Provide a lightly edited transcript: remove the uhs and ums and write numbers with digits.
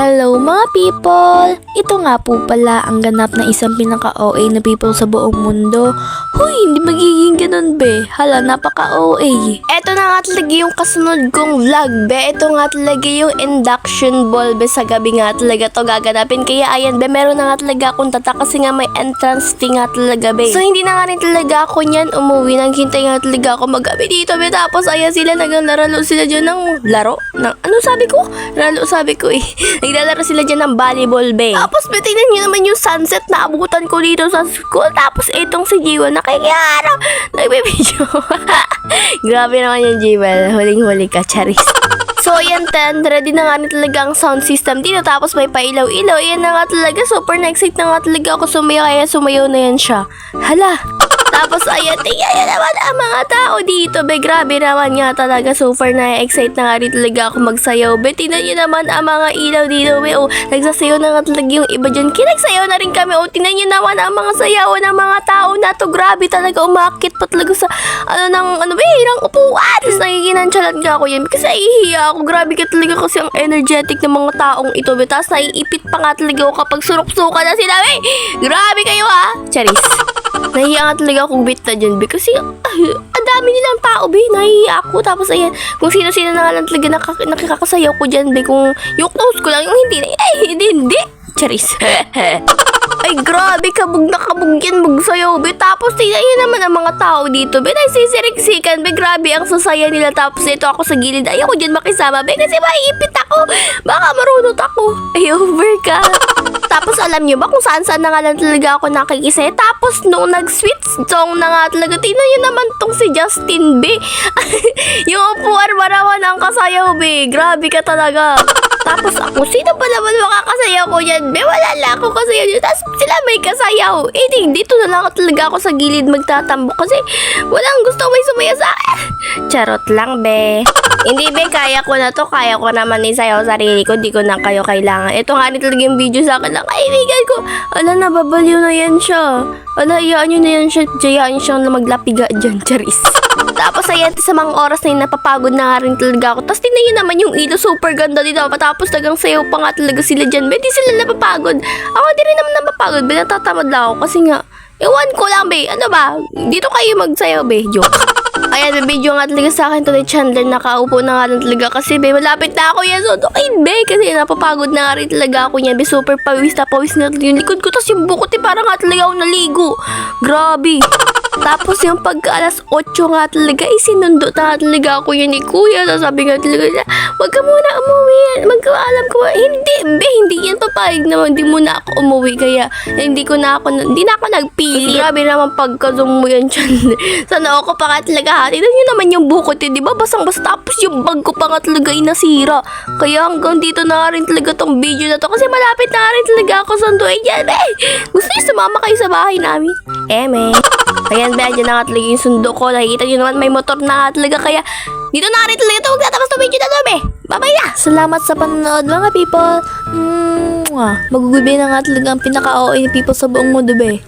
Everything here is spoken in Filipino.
Hello mga people! Ito nga po pala ang ganap na isang pinaka-OA na people sa buong mundo. Huy, hindi magiging ganun be. Hala, napaka-OA. Ito na nga talaga yung kasunod kong vlog be. Ito nga talaga yung induction ball be. Sa gabi nga talaga to gaganapin. Kaya ayan be, meron na nga talaga akong tata kasi nga may entrance fee nga talaga be. So hindi na nga rin talaga ako niyan umuwi. Naghintay nga talaga ako magabi dito be. Tapos ayan sila, naglalaro sila dyan ng laro. Ano sabi ko? Laro sabi ko eh. Naglalaro sila dyan ng volleyball be. Tapos tingnan nyo naman yung sunset na abutan ko dito sa school. Tapos itong si Jiwa nakikiyara. Nagbibidyo. Grabe naman yung Jiwa. Huling-huli ka, charis. So, ayan, ready na nga na talaga ang sound system dito. Tapos may pailaw-ilaw. Ayan na nga talaga. Super na-excite na nga talaga ako sumayaw. Kaya sumayaw na yan siya. Hala. Tapos ayan, tingnan nyo naman ang mga tao dito. Be, grabe naman nga talaga. Super na-excite na nga rin talaga ako magsayaw. Be, tingnan nyo naman ang mga ilaw dito. Be, oh, nagsasayaw na nga talaga yung iba dyan. Kinagsayaw na rin kami. Oh, tingnan nyo naman ang mga sayaw ng mga tao na to. Grabe talaga. Umakit pa talaga sa, ng upuan. Tapos nagiginansyalan ka ako yan. Kasi ihiya ako. Grabe ka talaga kasi ang energetic ng mga taong ito. Be, tapos naiipit pa nga talaga ako kapag surok-suka na sila. Be, grabe kayo ha. Charis. Nahiya nga talaga akong bita dyan, be. Kasi, ang dami nilang tao, be. Nahiya ako. Tapos, ayan, kung sino-sino na nga lang talaga nakikakasayaw ko dyan, be. Kung yung close ko lang, yung hindi. Charis. Ay, grabe, kabog na kabog yan, magsayaw, be. Tapos, tingnan yun naman ang mga tao dito, be. Nagsisiriksikan, be. Grabe, ang sasaya nila. Tapos, ito ako sa gilid. Ayoko dyan makisama, be. Kasi maiipit ako. Baka marunot ako. Ay, over ka. Tapos alam nyo ba kung saan na nga lang talaga ako nakikisaya. Tapos nung nag-switch song na nga talaga, tingnan nyo naman tong si Justin B. Yung upuan marawan ang kasayaw, be. Grabe ka talaga. Tapos ako, sino pa naman makakasayaw ko yan, be? Wala lang ako kasayaw dyan. Tapos sila may kasayaw. Eh, dito na lang talaga ako sa gilid magtatambok kasi walang gusto may sumaya sa akin. Charot lang, be. Hindi, be, kaya ko na to. Kaya ko naman isayaw sarili ko. Di ko na kayo kailangan. Ito nga rin talaga yung video sa akin ng kaibigan ko. Ala, nababaliw na yan siya. Ala, iyaan nyo na yan siya. Jayaan nyo siyang maglapiga dyan, charis. Tapos ayan, sa mga oras na yun, napapagod na nga rin talaga ako. Tapos tingnan nyo naman yung ilo, super ganda dito. Tapos tagang sayaw pa nga talaga sila dyan. Be, di sila napapagod. Ako di rin naman napapagod. Be, natatamad lang ako kasi nga, ewan ko lang, be. Ano ba? Dito kayo magsayaw, be. Joke. Ayan, may video nga talaga sa akin to ni Chandler. Nakaupo na nga lang talaga kasi, be, malapit na ako yan. So, okay, be, kasi napapagod na nga rin talaga ako yan. Be, super pawis na yung likod ko. Tapos yung bukot, parang nga talaga ako naligo. Grabe. Tapos yung pagka alas 8 nga talaga, sinundo na talaga ako yan ni Kuya. Sabi nga talaga niya, wag ka muna umuwi. Magkaalam ko, hindi yan papayag naman. Hindi muna ako umuwi. Kaya hindi na ako nagpili. Grabe naman pagka-zoom mo yan dyan. Sana ako pa nga talaga. Tignan nyo naman yung bukot eh, di ba? Basang-basa. Tapos yung bag ko pa nga talaga nasira. Kaya hanggang dito na rin talaga tong video na to. Kasi malapit na rin talaga ako sunduin yan. Gusto nyo sumama kayo sa bahay namin? Ayan, be, dyan na nga talaga yung sundo ko. Nakikita nyo naman may motor na nga talaga. Kaya dito na rin talaga ito. Magtatapos na video na to, be. Bye-bye na. Salamat sa panonood, mga people. Magugubi na nga talaga ang pinaka-OA ni people sa buong mundo, be.